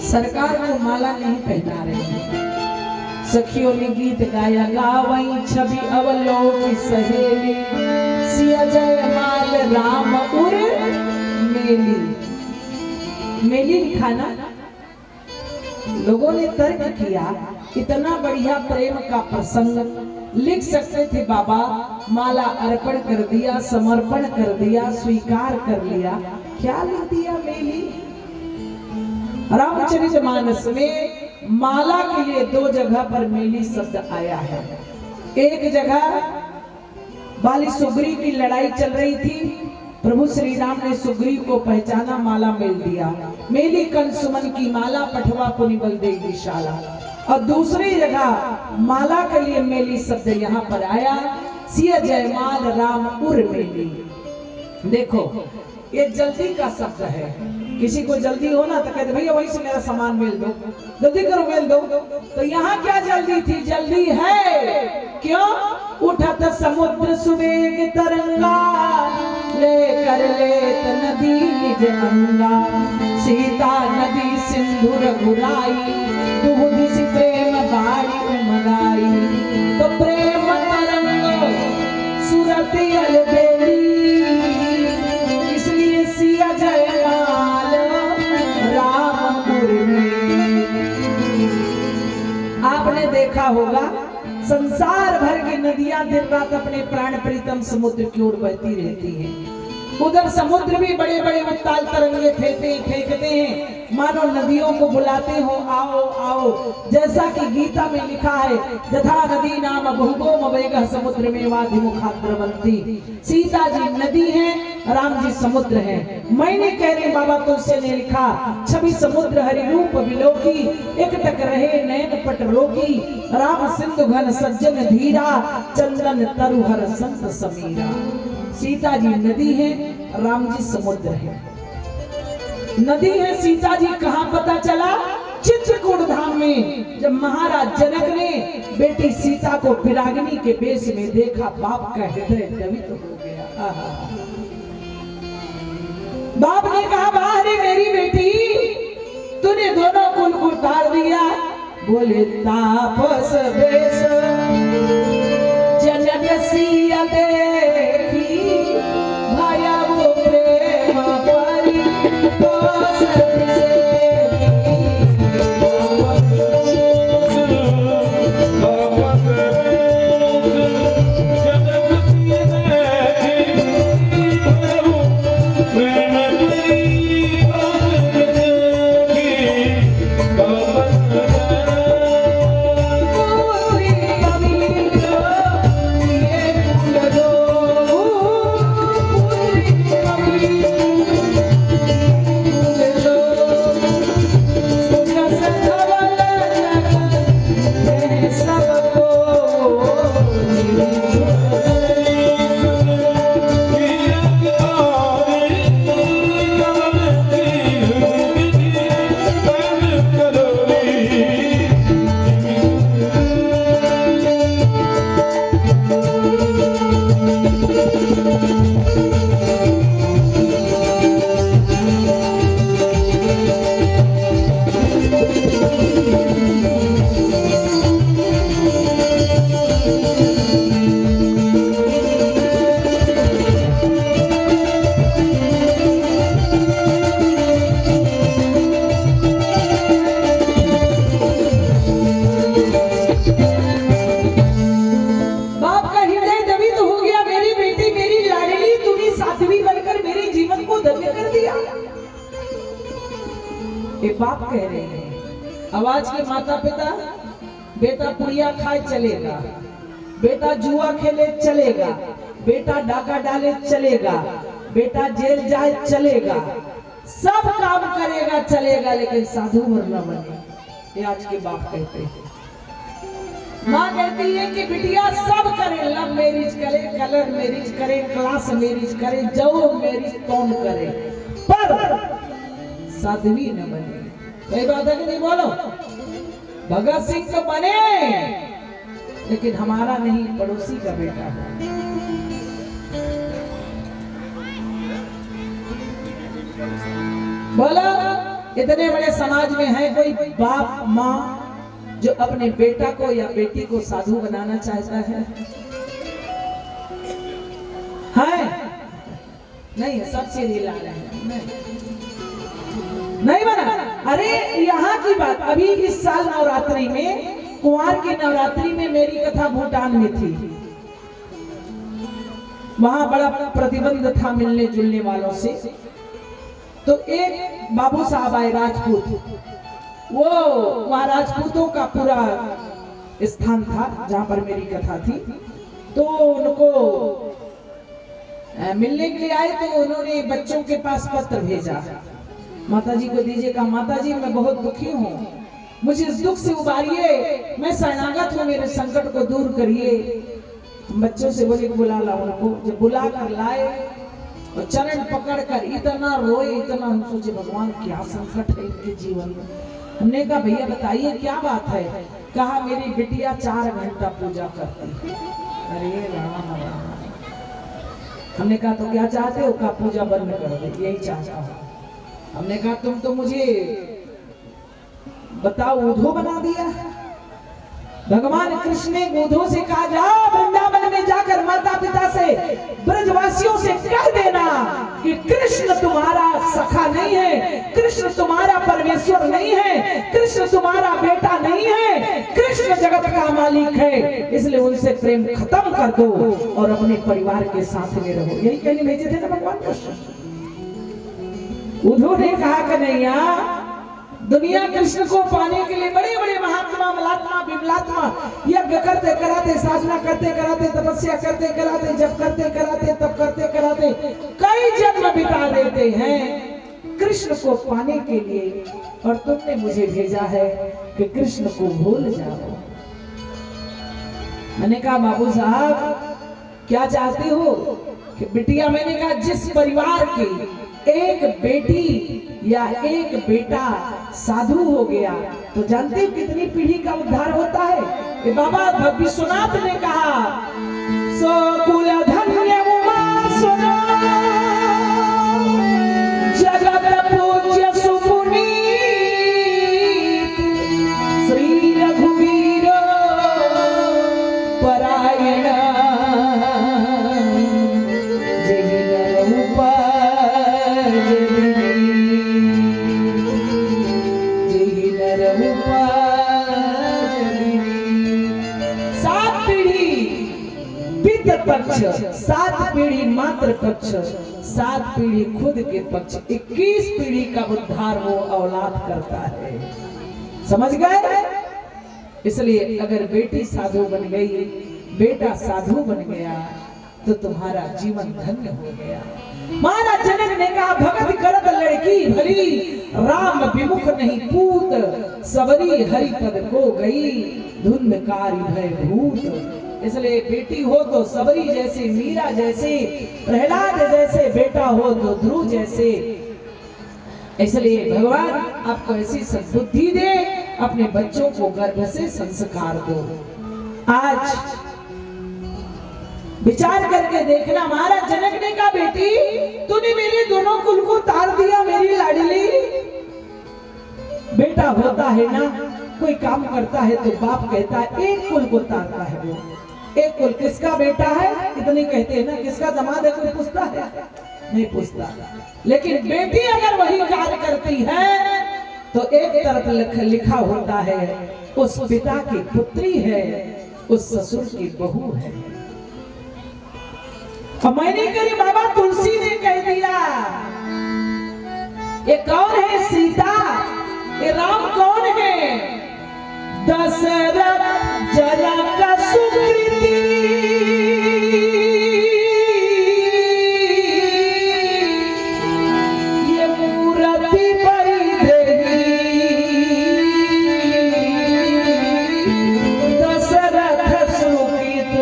सरकार को माला नहीं पहना रही। सखियों ने गीत गाया, गावई छवि अवलोक सहेली, सिया जय माल राम उर मेली। मेली लिखा ना, लोगों ने तर्क किया इतना बढ़िया प्रेम का प्रसंग लिख सकते थे बाबा, माला अर्पण कर दिया, समर्पण कर दिया, स्वीकार कर लिया, क्या लिख दिया मेली। रामचरितमानस में माला के लिए दो जगह पर मेली शब्द आया है। एक जगह बाली सुग्रीव की लड़ाई चल रही थी, प्रभु श्री राम ने सुग्रीव को पहचाना, माला मेल दिया, मेली कंसुमन की माला, पठवा पुनि बल दे विशाला। और दूसरी जगह माला के लिए मेली शब्द यहाँ पर आया, सिया जयमाल राम उर मेली। देखो ये जल्दी का शब्द है, किसी को जल्दी हो ना तो कहते भैया वहीं से मेरा सामान मेल दो, जल्दी करो मेल दो। तो यहाँ क्या जल्दी थी, जल्दी है क्यों, उठत समुद्र सुवेग तरंगा, लेकर लेत नदी निज अंगा, सीता नदी सिंधु रघुराई, दुहुद सी प्रेम बारी उमगाई। तो प्रेम तरंग सुरत अलबेली, इसलिए सिया जयमाल रामपुर में। आपने देखा होगा संसार भर की नदियां दिन रात अपने प्राण प्रीतम समुद्र की ओर बहती रहती हैं। उधर समुद्र भी बड़े बड़े उत्ताल तरंगे फेंकते हैं, मानो नदियों को बुलाते हो, आओ आओ। जैसा कि गीता में लिखा है, जथा नदी नाम बहुगोम वेगः समुद्र में वाधिमुखाद्रवंती। सीता जी नदी है, राम जी समुद्र है। मैंने कह रही बाबा तुलसी ने लिखा, छवि समुद्र हरि रूप विलोकी, एकटक रहे नयन पट रोकी, राम सिंधु घन सज्जन धीरा, चंदन तरुहर संत समीरा। सीता जी नदी है, राम जी समुद्र है। नदी है सीता जी, कहाँ पता चला, चित्रकूट धाम में जब महाराज जनक ने बेटी सीता को पिरागिनी के वेश में देखा, बाप का हृदय द्रवित हो गया। बाप ने कहा, बाहर मेरी बेटी, तूने दोनों कुल को उतार दिया। बोले तापस वेश जनक सिया देखी, भाया वो प्रेम परी तोष से। ये बाप कह रहे हैं। अब आज के माता पिता, बेटा पुड़िया खाए चलेगा, बेटा जुआ खेले चलेगा, बेटा डाका डाले चलेगा, बेटा जेल जाए चलेगा, सब काम करेगा चलेगा, लेकिन साधु वर्ण बने। ये आज के बाप कहते हैं। माँ कहती है कि बिटिया सब करे, लव मैरिज करे, कलर मैरिज करे, क्लास मैरिज करे, जो मैरिज कौन करे, पर साध्वी न बने। सही बात है कि नहीं? बोलो। भगत सिंह तो बने, लेकिन हमारा नहीं, पड़ोसी का बेटा है। बोलो, इतने बड़े समाज में है कोई बाप माँ जो अपने बेटा को या बेटी को साधु बनाना चाहता है? नहीं, सबसे लीला है, नहीं बना। अरे यहाँ की बात, अभी इस साल नवरात्रि में, कुंवार की नवरात्रि में मेरी कथा भूटान में थी। वहां बड़ा प्रतिबंध था मिलने जुलने वालों से। तो एक बाबू साहब आए, राजपूत, वो वहां राजपूतों का पूरा स्थान था जहां पर मेरी कथा थी। तो उनको मिलने के लिए आए, तो उन्होंने बच्चों के पास पत्र भेजा, माताजी को दीजिएगा, माताजी मैं बहुत दुखी हूँ, मुझे इस दुख से उबारिए, मैं शरणागत हूँ, मेरे संकट को दूर करिए। बच्चों से बोले बुला ला उनको। जब बुला कर लाए और चरण पकड़कर इतना रोए, इतना, हम सोचे भगवान क्या संकट है इनके जीवन में। हमने कहा भैया बताइए क्या बात है? कहा मेरी बिटिया 4 घंटा पूजा करती है। अरे राम राम। हमने कहा तो क्या चाहते हो? कहा पूजा बंद कर दे, यही चाहता हूँ। हमने कहा तुम तो मुझे बताओ ऊधो बना दिया। भगवान कृष्ण ने ऊधो से कहा जाओ वृंदावन में जाकर माता पिता से, ब्रजवासियों से कह देना कि कृष्ण तुम्हारा सखा नहीं है, कृष्ण तुम्हारा परमेश्वर नहीं है, कृष्ण तुम्हारा बेटा नहीं है, कृष्ण जगत का मालिक है, इसलिए उनसे प्रेम खत्म कर दो और अपने परिवार के साथ में रहो। यही कहने भेजे थे ना भगवान कृष्ण। उद्धव ने कहा कि नहीं यार, दुनिया कृष्ण को पाने के लिए बड़े बड़े महात्मा, मलात्मा, विमलात्मा यज्ञ करते कराते, साधना करते कराते, तपस्या करते कराते, जब करते कराते, तब करते कराते कई जन्म बिता देते हैं कृष्ण को पाने के लिए, और तुमने मुझे भेजा है कि कृष्ण को भूल जाओ। मैंने कहा बाबू साहब क्या चाहते हो कि बिटिया, मैंने कहा जिस परिवार की एक बेटी या एक बेटा साधु हो गया तो जानते हो कितनी पीढ़ी का उद्धार होता है? ये बाबा विश्वनाथ ने कहा, सो कुल धन्य उमा सुनो, जगत पूज्य सुपुनीत, श्री रघुवीर परायण, पक्ष 7 पीढ़ी मात्र पक्ष, 7 पीढ़ी खुद के पक्ष, 21 पीढ़ी का उद्धार वो औलाद करता है। समझ गए? इसलिए अगर बेटी साधु बन गई, बेटा साधु बन गया तो तुम्हारा जीवन धन्य हो गया। महाराज जनक ने कहा भगत करत लड़की भली, राम विमुख नहीं पूत, सबरी हरि पद को गई, धुंधकारी भय भूत। इसलिए बेटी हो तो सबरी जैसे, मीरा जैसे, प्रहलाद जैसे, बेटा हो तो ध्रुव जैसे। इसलिए भगवान आपको ऐसी सद्बुद्धि दे, अपने बच्चों को गर्भ से संस्कार दो। आज विचार करके देखना, महाराज जनक ने कहा बेटी तूने मेरे दोनों कुल को तार दिया, मेरी लाडली। बेटा होता है ना, कोई काम करता है तो बाप कहता है एक कुल को तारता है वो। एक कुल किसका बेटा है इतने कहते हैं ना, किसका दामाद है कोई पूछता है? नहीं पूछता। लेकिन बेटी अगर वही कार्य करती है तो एक तरफ लिखा होता है उस पिता की पुत्री है, उस ससुर की बहू है। मैंने कही बाबा तुलसी ने कह दिया, ये कौन है? सीता। ये राम कौन है? दशरथ जनक सुकृति ये मूर्ति बैदेही दशरथ सुकृत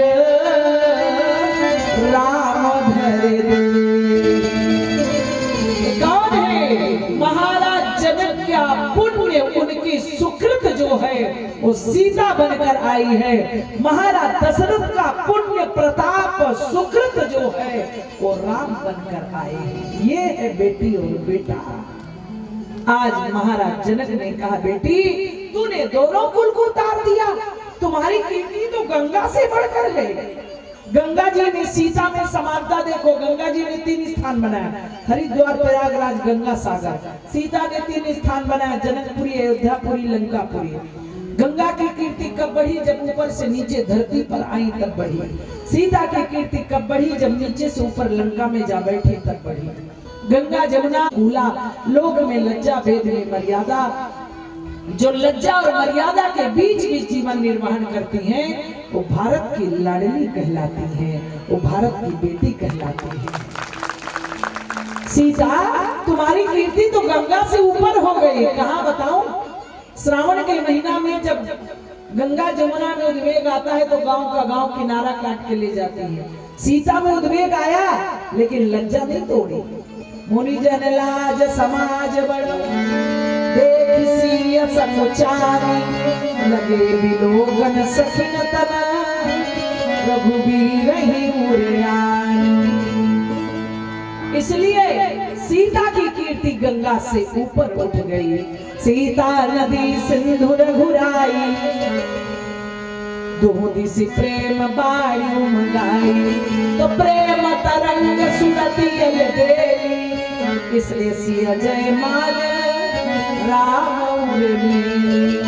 राम धरे दे। कौन है? महाराज जनक का पुण्य, उनकी सुकृत जो है वो सीता बनकर आई है। महाराज दशरथ का पुण्य प्रताप सुकृत जो है वो राम बनकर आए हैं। ये है बेटी और बेटा। आज महाराज जनक ने कहा, बेटी तूने दोनों कुल को उतार दिया, तुम्हारी कीर्ति तो गंगा से बढ़कर है। गंगा जी ने सीता में समानता देखो, गंगा जी ने 3 स्थान बनाया, हरिद्वार, प्रयागराज, गंगा सागर। सीता ने 3 स्थान बनाया, जनकपुरी, अयोध्यापुरी, लंकापुरी। गंगा की कीर्ति कब बढ़ी? जब ऊपर से नीचे धरती पर आई तब बढ़ी। सीता की कीर्ति कब बढ़ी? जब नीचे से ऊपर लंका में जा बैठी तब बढ़ी। गंगा जमुना भूला लोक में लज्जा भेद में मर्यादा। जो लज्जा और मर्यादा के बीच भी जीवन निर्वहन करती हैं वो भारत की लाडली कहलाती हैं, वो भारत की बेटी कहलाती है। सीता तुम्हारी कीर्ति तो गंगा से ऊपर हो गई। कहाँ बताऊं? श्रावण के महीना में जब गंगा जमुना में उद्वेग आता है तो गांव का गांव किनारा काट के ले जाती है। सीता में उद्वेग आया लेकिन लज्जा नहीं तोड़ी। मुनि जन लाज समाज बड़ देख सिय समुचारी लगे बिलोगन सखिन तना रघुबीर ही उरियानी। इसलिए सीता की कीर्ति गंगा से ऊपर उठ गई। सीता नदी सिंधु रघुराई दोनों दिशि प्रेम बाड़ी उमगाई। तो प्रेम तरंग सुरति देली इसलिए सिया जय माल राम उर्मिली।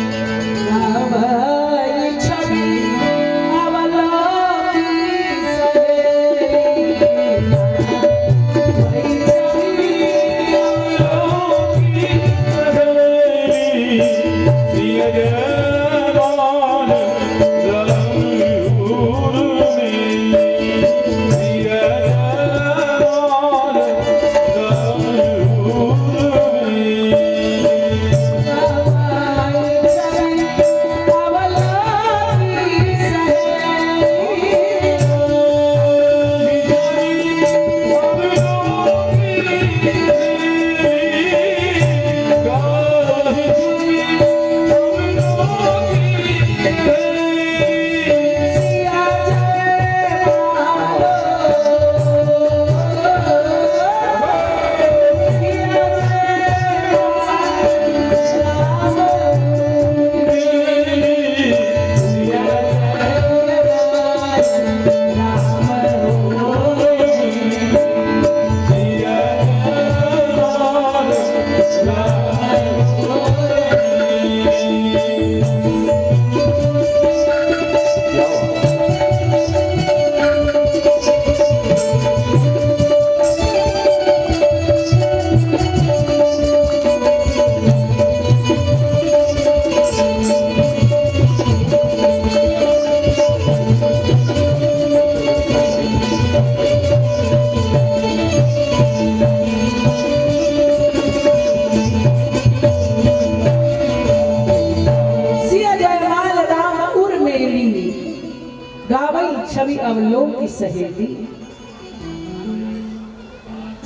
छवि अवलोकी छवि अवलोक की सहेली।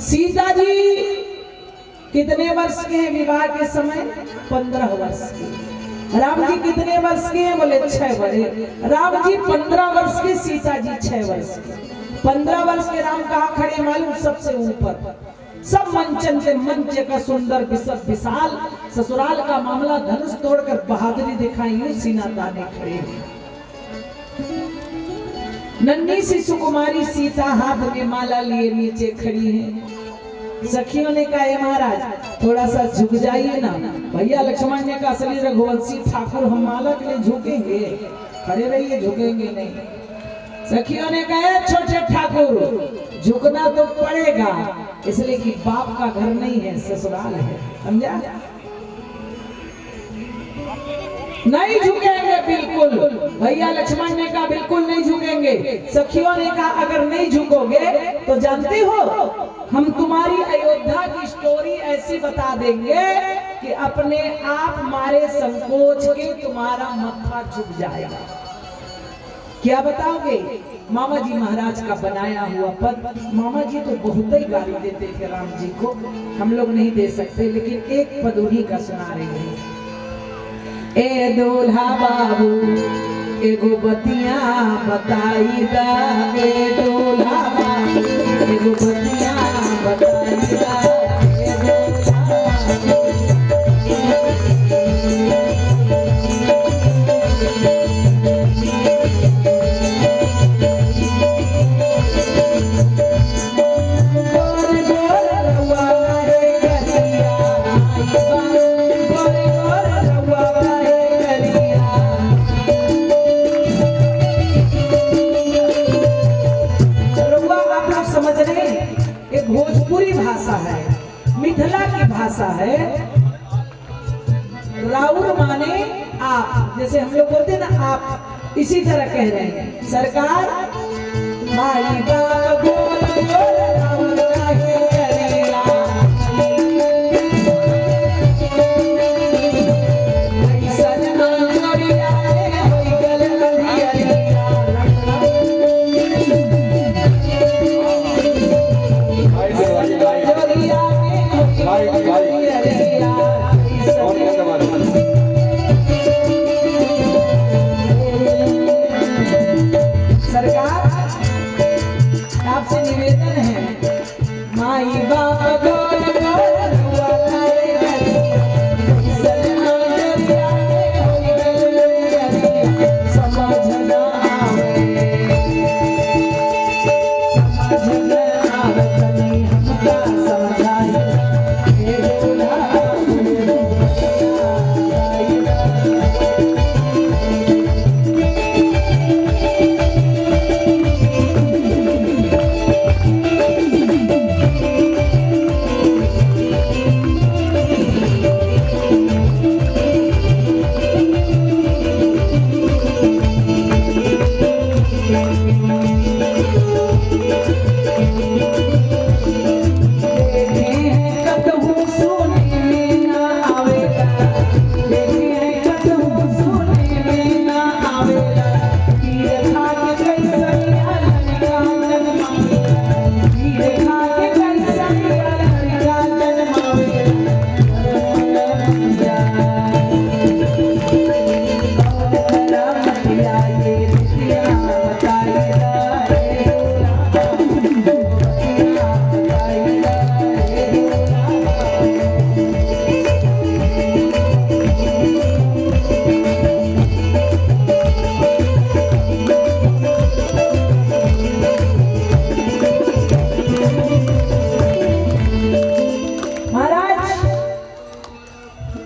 सीता जी कितने वर्ष के हैं विवाह के समय? 15 वर्ष के। राम जी कितने वर्ष के हैं? बोले 6 वर्ष। राम जी 15 वर्ष के, सीता जी 6 वर्ष के। 15 वर्ष के राम कहाँ खड़े मालूम? सबसे ऊपर। सब मंचन से मंच का सुंदर विशाल ससुराल का मामला धनुष तोड़कर बहादुरी दिखाई सीना ताने खड़े हैं। नन्ही सी सुकुमारी सीता हाथ में माला लिए नीचे खड़ी है। सखियों ने कहा महाराज थोड़ा सा झुक जाइए ना। भैया लक्ष्मण ने कहा असली रघुवंशी ठाकुर हम माला के लिए झुकेंगे, खड़े रहिए, झुकेंगे नहीं। सखियों ने कहा छोटे ठाकुर झुकना तो पड़ेगा, इसलिए कि बाप का घर नहीं है, ससुराल है, समझा। नहीं झुकेंगे बिल्कुल। भैया लक्ष्मण ने कहा बिल्कुल नहीं झुकेंगे। सखियों ने कहा अगर नहीं झुकोगे तो जानते हो हम तुम्हारी अयोध्या की स्टोरी ऐसी बता देंगे कि अपने आप मारे संकोच के तुम्हारा मत्था झुक जाएगा। क्या बताओगे? मामा जी महाराज का बनाया हुआ पद। मामा जी तो बहुत ही गाली देते थे राम जी को, हम लोग नहीं दे सकते, लेकिन एक पद उन्हीं का सुना रहे हैं। ए दूल्हा बाबू एगो बतिया बताई दा, ए दूल्हा बाबू एगो बतिया बताई दा, ए दूल्हा भोजपुरी भाषा है, मिथिला की भाषा है। राउर माने आप, जैसे हम लोग बोलते हैं ना आप, इसी तरह कह रहे हैं। सरकार माई बाप बोल बोल राउर काहे करेला, ऐसन अंजोरिया रे होई गल अंधियरिया, सरकार आपसे निवेदन है, माई बाप बोल बोल रुआ खाए समझ ना आवे, समझ ना आवे तनी हमका समझाई, हे दूल्हा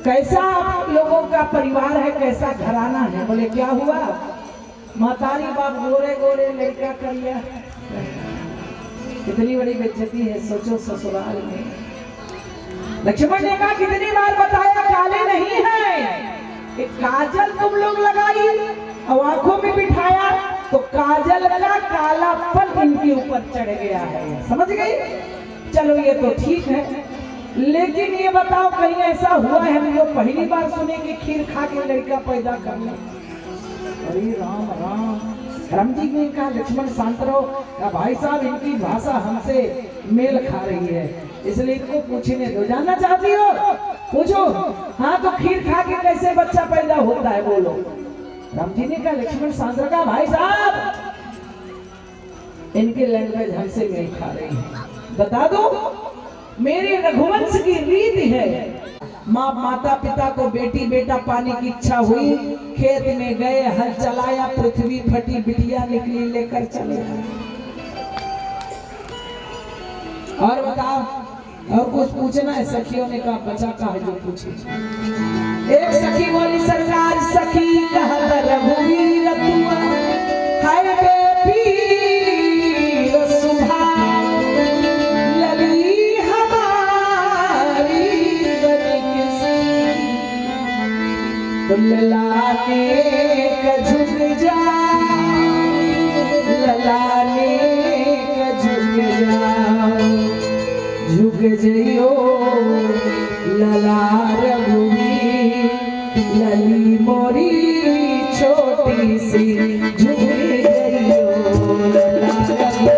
कैसा आप लोगों का परिवार है, कैसा घराना है? बोले क्या हुआ? महतारी बाप गोरे गोरे लड़का कर लिया। कितनी बड़ी बेइज्जती है, सोचो ससुराल में। लक्ष्मण ने कहा कितनी बार बताया काले नहीं है, एक काजल तुम लोग लगाई और आंखों में बिठाया तो काजल का कालापन इनके ऊपर चढ़ गया है, समझ गई? चलो ये तो ठीक है, लेकिन ये बताओ कहीं ऐसा हुआ है हम लोग पहली बार सुने कि खीर खा के लड़का पैदा करना? अरे राम राम। राम जी ने कहा लक्ष्मण शांत रहो, भाई साहब इनकी भाषा हमसे मेल खा रही है, इसलिए इनको पूछने दो। जानना चाहती हो? पूछो। हाँ तो खीर खा के कैसे बच्चा पैदा होता है बोलो? राम जी ने कहा लक्ष्मण शांत रहो, भाई साहब इनकी लैंग्वेज हमसे मेल खा रही है, बता दो। मेरे रघुवंश की रीत है, माँ माता पिता को बेटी बेटा पाने की इच्छा हुई, खेत में गए हल चलाया, पृथ्वी फटी बिटिया निकली लेकर चले। और बताओ और कुछ पूछना है? सखियों ने कहा बचा का है जो पूछे। एक सखी बोली सरकार सखी कहत रघुवीर तुआ हाय बेपीर सुभा लली हमारी बनी किसी तुल्ला जइयो लला रघुवी लली मोरी छोटी सी झुक जइयो लला रघुवी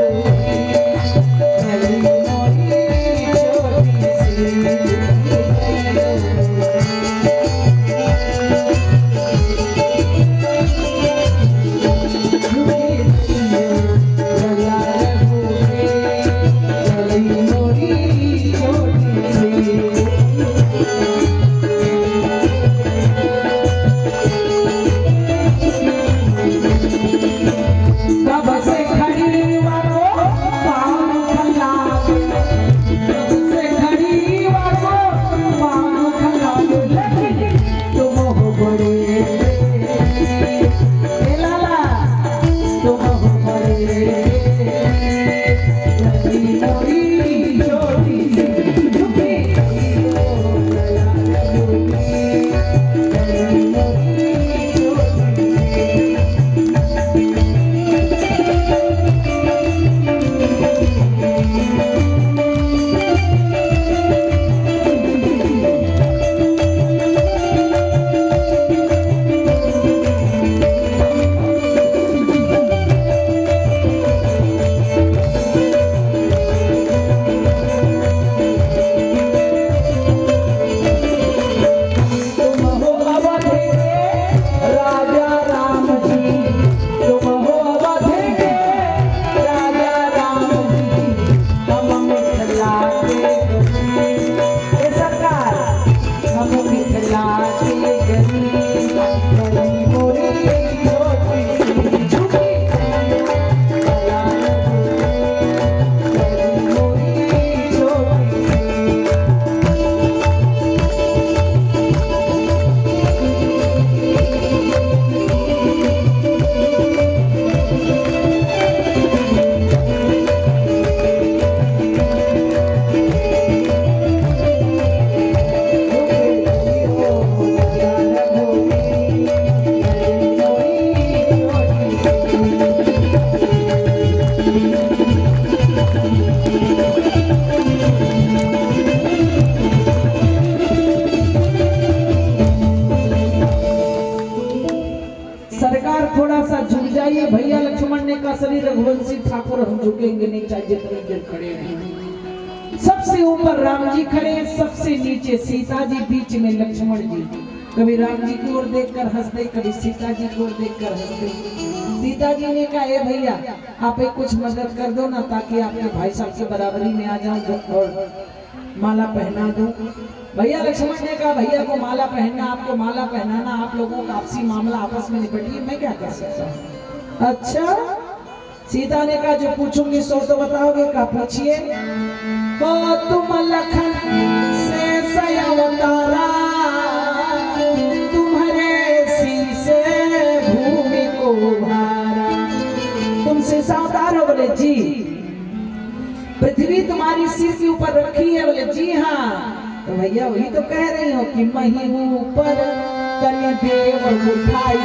लली मोरी छोटी सी थोड़ा सा झुक जाइए। भैया लक्ष्मण ने कहा श्री रघुवंशी ठाकुर हम झुकेंगे नहीं, चाहे जितने देर खड़े हैं। सबसे ऊपर राम जी खड़े, सबसे नीचे सीता जी, बीच में लक्ष्मण जी। कभी राम जी की ओर देखकर हंसते, कभी सीता जी की ओर देखकर हंसते। सीता जी ने कहा ए भैया आप एक कुछ मदद कर दो ना, ताकि आपके भाई साहब के बराबरी में आ जाऊं और माला पहना दूं। भैया लक्ष्मण ने कहा भैया को माला पहनना, आपको माला पहनाना, आप लोगों का आपसी मामला आपस में निपटिए, मैं क्या कर सकता हूँ। अच्छा, सीता ने कहा जो पूछूंगी सो तो बताओगे, का पूछिए। तो तुम लखन से अवतारा, तुम्हारे सिर से भूमि को भारा। तुमसे अवतार हो? बोले जी। पृथ्वी तुम्हारी सिर के ऊपर रखी है? बोले जी हाँ। तो भैया वही तो कह रही हो कि मही ऊपर तनि देव उठाई,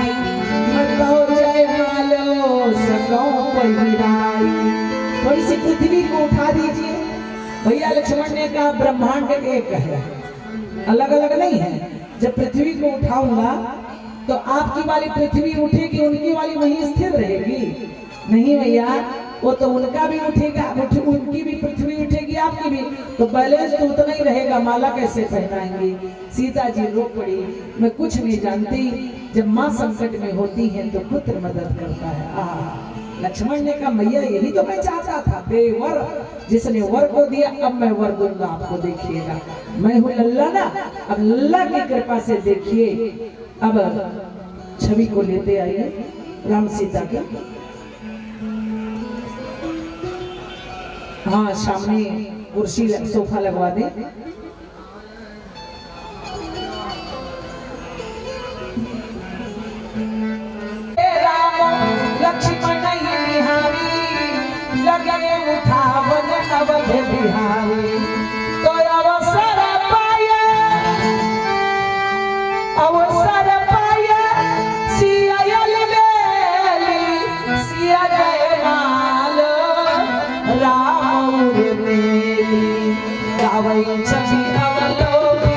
मतलब जय मालो सको पहिराई। थोड़ी सी पृथ्वी को उठा दीजिए। भैया लक्ष्मण ने कहा ब्रह्मांड एक है, अलग अलग नहीं है। जब पृथ्वी को उठाऊंगा तो आपकी वाली पृथ्वी उठेगी, उनकी वाली वहीं स्थिर रहेगी? नहीं भैया, वो तो उनका भी उठेगा, उनकी भी पृथ्वी उठेगी, आपकी भी, तो बैलेंस तो उतना ही रहेगा। माला कैसे पहनाएंगी? सीता जी रो पड़ी, मैं कुछ नहीं जानती, जब माँ संकट में होती है तो पुत्र मदद करता है। लक्ष्मण ने कहा मैया यही तो मैं चाहता था, देवर जिसने वर को दिया, अब मैं वर दूंगा आपको, देखिएगा। मैं हूँ लल्ला ना, अब लल्ला की कृपा से देखिए। अब छवि को लेते आइए राम सीता के। हाँ, सामने कुर्सी सोफा लगवा दे। लक्ष्मण बिहारी लगे उठावन अवध बिहारी, तो अवसर पाए सियायल बेली, सिया जय माल राम मेली। आवई छवि अवलोकी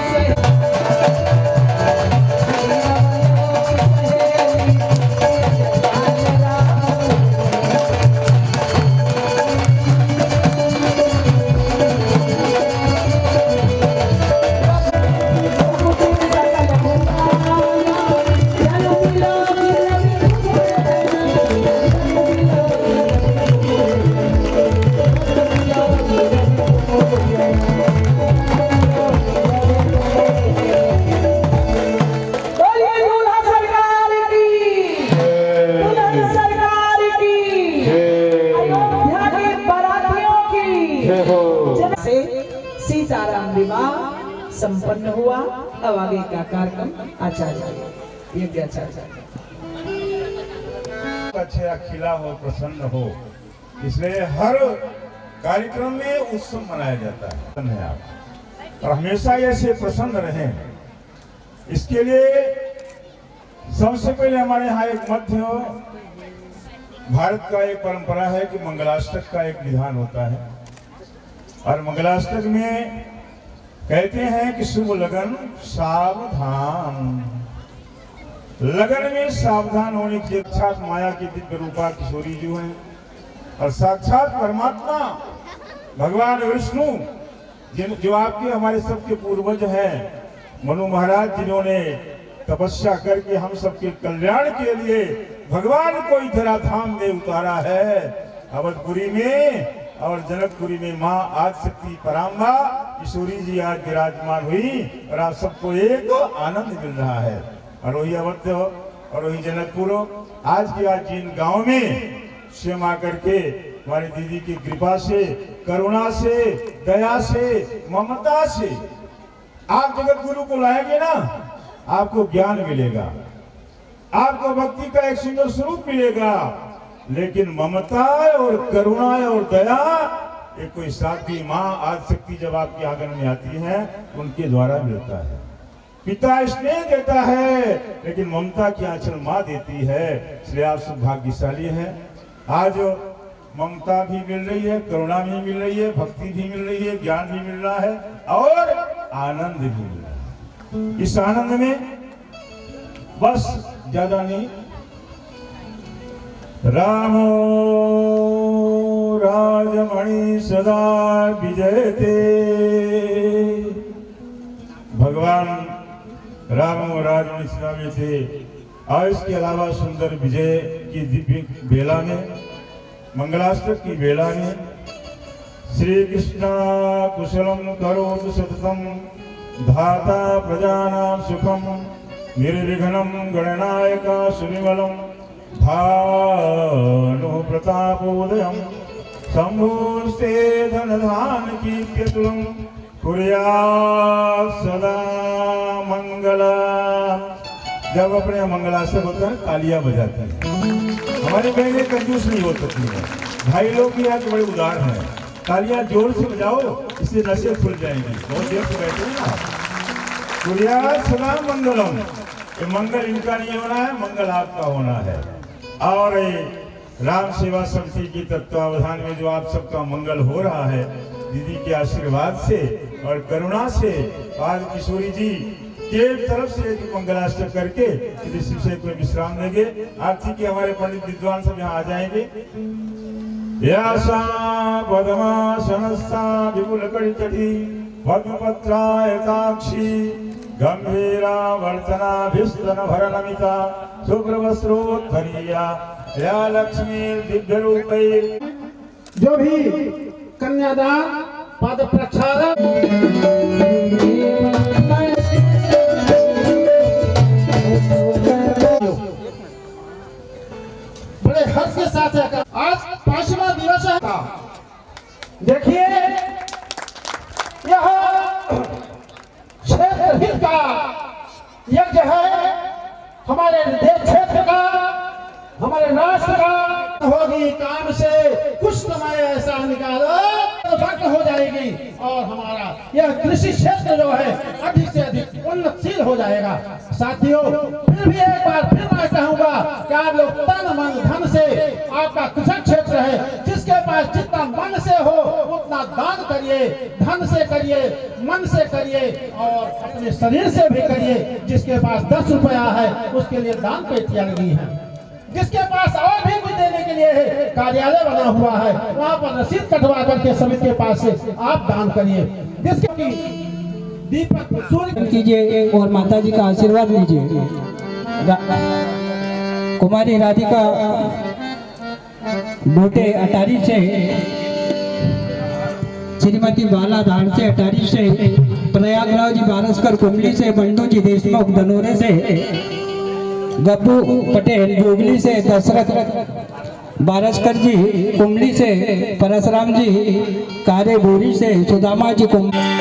सहेली सीताराम विवाह संपन्न हुआ। अब आगे का कार्यक्रम आचार्य यज्ञाचार्य अच्छा खिला हो, प्रसन्न हो, इसलिए हर कार्यक्रम में उत्सव मनाया जाता है आप और हमेशा ऐसे प्रसन्न रहें। इसके लिए सबसे पहले हमारे यहाँ एक मध्य भारत का एक परंपरा है कि मंगलाष्टक का एक विधान होता है और मंगलाष्टक में कहते हैं कि शुभ लगन सावधान। लगन में सावधान होने की साक्षात माया की दिव्य रूपा किशोरी जो है और साक्षात परमात्मा भगवान विष्णु जो आपके हमारे सबके पूर्वज हैं, मनु महाराज जिन्होंने तपस्या करके हम सबके कल्याण के लिए भगवान को इधरा धाम में उतारा है अवधपुरी में और जनकपुरी में माँ आदिशक्ति पराम्बा किशोरी जी आज विराजमान हुई और आप सबको एक आनंद मिल रहा है। और वही अवध और वही जनकपुर आज के आज जिन गांव में स्वयं आकर के हमारी दीदी की कृपा से, करुणा से, दया से, ममता से आप जगत गुरु को लाएंगे ना, आपको ज्ञान मिलेगा, आपको भक्ति का एक सुंदर स्वरूप मिलेगा। लेकिन ममता और करुणा और दया ये कोई साथी माँ आदिशक्ति जब आपके आंगन में आती है उनके द्वारा मिलता है। पिता स्नेह देता है लेकिन ममता की आंचल माँ देती है, इसलिए आप सब भाग्यशाली हैं। आज ममता भी मिल रही है, करुणा भी मिल रही है, भक्ति भी मिल रही है, ज्ञान भी मिल रहा है और आनंद भी मिल रहा है। इस आनंद में बस ज्यादा नहीं, रामो राजमणि सदा विजयते। भगवान राम और राजमणि सदा में थे और इसके अलावा सुंदर विजय की दिव्य बेला में, मंगलाष्टक की बेला में श्री कृष्ण कुशलम करोतु सततम धाता प्रजानां सुखम निर्विघ्नं गणनायक सुनिमलम भानु प्रतापोदयम् शंभुस्ते धनधान कीर्त्यतुलम् कुर्यात् सदा मंगला। जब अपने मंगलाष्टक होता है तालियां बजाते हैं। हमारी बहनें कंजूस नहीं हो सकती है, भाई लोग भी यहाँ के बड़े उदार हैं। तालियां जोर से बजाओ, इससे नशे खुल जाएंगी। बहुत देर से बैठे हैं आप। कुर्यात् सदा मंगलम, ये मंगल इनका नहीं होना है, मंगल आपका होना है। और राम सेवा समिति की तत्वावधान में जो आप सबका मंगल हो रहा है दीदी के आशीर्वाद से और करुणा से, आज किशोरी जी के तरफ से एक मंगलाष्टक करके इस विषय को विश्राम देंगे। आरती के हमारे पंडित विद्वान सब यहाँ आ जाएंगे। यासा पद्मासनस्था विपुल कटितटी पद्मपत्रायताक्षी गंभीरा वर्तनाभिस्तन भरनमिता शुभ्रवस्त्रोत्तरीया या लक्ष्मी दिव्य रूपै। जो भी कन्यादान पद प्रक्षालन बड़े हर्ष के साथ है। आज 5वां दिवस है। देखिए यह क्षेत्र हित का यज्ञ है, हमारे देश क्षेत्र का, हमारे राष्ट्र का होगी। काम से कुछ समय ऐसा निकालो तो भक्त हो जाएगी और हमारा यह कृषि क्षेत्र जो है अधिक से अधिक उन्नतशील हो जाएगा। साथियों, फिर भी एक बार फिर मैं कहूंगा कि आप लोग तन मन धन से, आपका कृषि क्षेत्र है, जिसके पास जितना मन से हो उतना दान करिए, धन से करिए, मन से करिए और अपने शरीर से भी करिए। जिसके पास 10 रुपया है उसके लिए दान पेटियां लगी हैं, जिसके पास और भी कुछ देने के लिए है, कार्यालय बना हुआ है, वहां पर रसीद कटवा करके समिति के पास से आप दान करिए। जिसके दीपक सूर्य कीजिए और माता जी का आशीर्वाद लीजिए। कुमारी राधिका मोटे अटारी से, श्रीमती बाला धान से अटारी से, प्रयागराज जी बारसकर कुंडली से, बंडू जी देशमुख धनोरे से, गप्पू पटेल जोगली से, दशरथ बारसकर जी कुंडली से, परशुराम जी कारे बोरी से, सुदामा जी कुंडली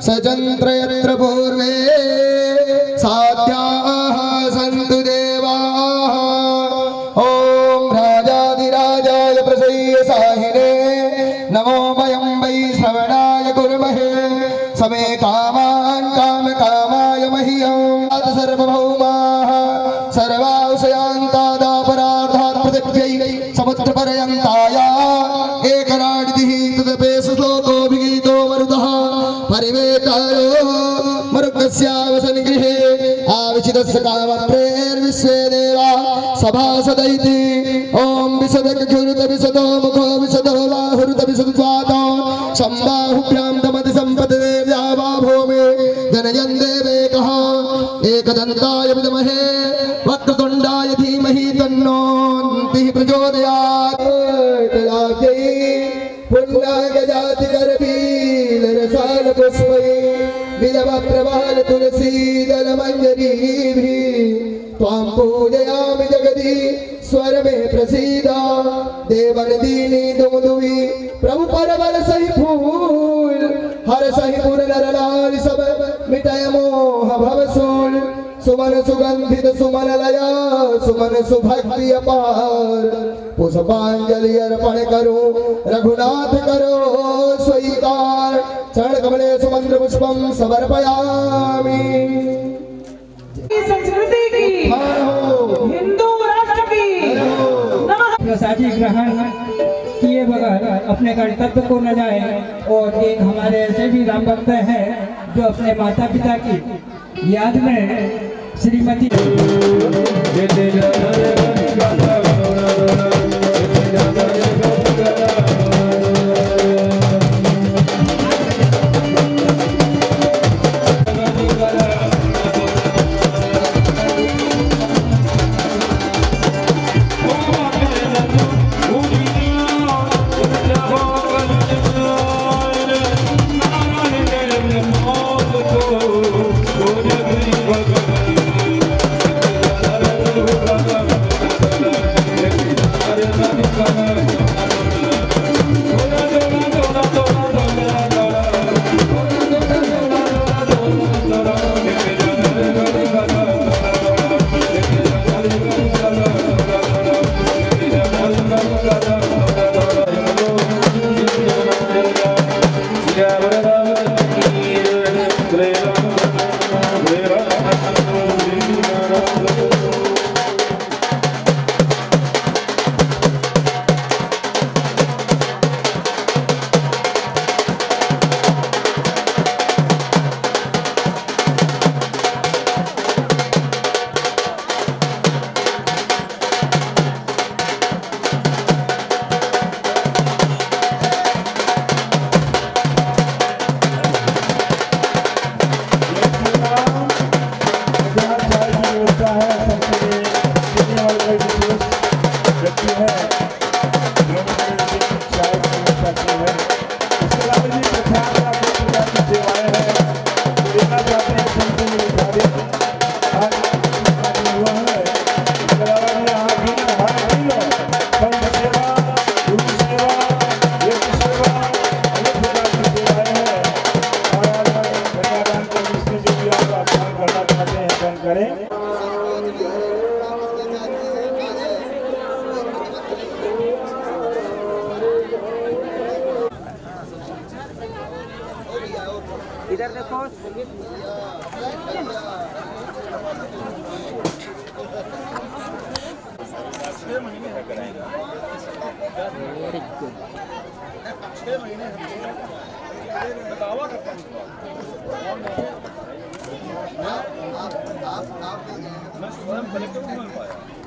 सजन्त्र यत्र पूर्वे साध्याः सन्तु देवाः। ॐ राजाधिराजाय प्रसय्यसाहिने नमो वयं वै श्रवणाय कुर्महे समे कामान् कामकामाय मह्यं सर्वभौमाः सर्वांशयान्तादापरार्धात् पृथिव्यै समुद्रपर्यन्ताया एकराडिः तदपेश श्लोकोऽभिगीतो मरुतः परिवेकारो मरुगस्यावसन गृहे आविचितस्य कामप्रेर्विश्वे देवा सभासदैति। ॐ विशदगुरुत विशदो मुखो विशदो बाहुरुत विशदद्वातो सम्बाहुभ्यां दमति सम्पददेव्या वा भूमे जनयन् देवेकः एकदन्ताय विद्महे वक्रतुण्डाय धीमहि तन्नो प्रचोदयात्। पुण्यगजा रात कर बील रसाल पुष्पै बिलव प्रवाल तुलसी दल मंजरी भी त्वां पूजयामि जगदी स्वर में प्रसीदा देवन दीनी दुमदुवी प्रभु परवर सही फूल हर सही पुर नर नार सब मिटाय मोह भव सूल सुमन सुगंधित सुमन लया सुमन सुभक्ति अपार पुष्पांजलि अर्पण करो रघुनाथ करो स्वीकार चरण कमले सुमंत्र पुष्पम समर्पयामि। संस्कृति की हिंदू राष्ट्र की नमः। प्रसादी ग्रहण किए बगैर अपने कर्तव्य को न जाए। और एक हमारे ऐसे भी राम भक्त हैं जो अपने माता पिता की याद में श्रीमती इधर देखो। मैं स्वयं कलेक्टर को मिल पाया।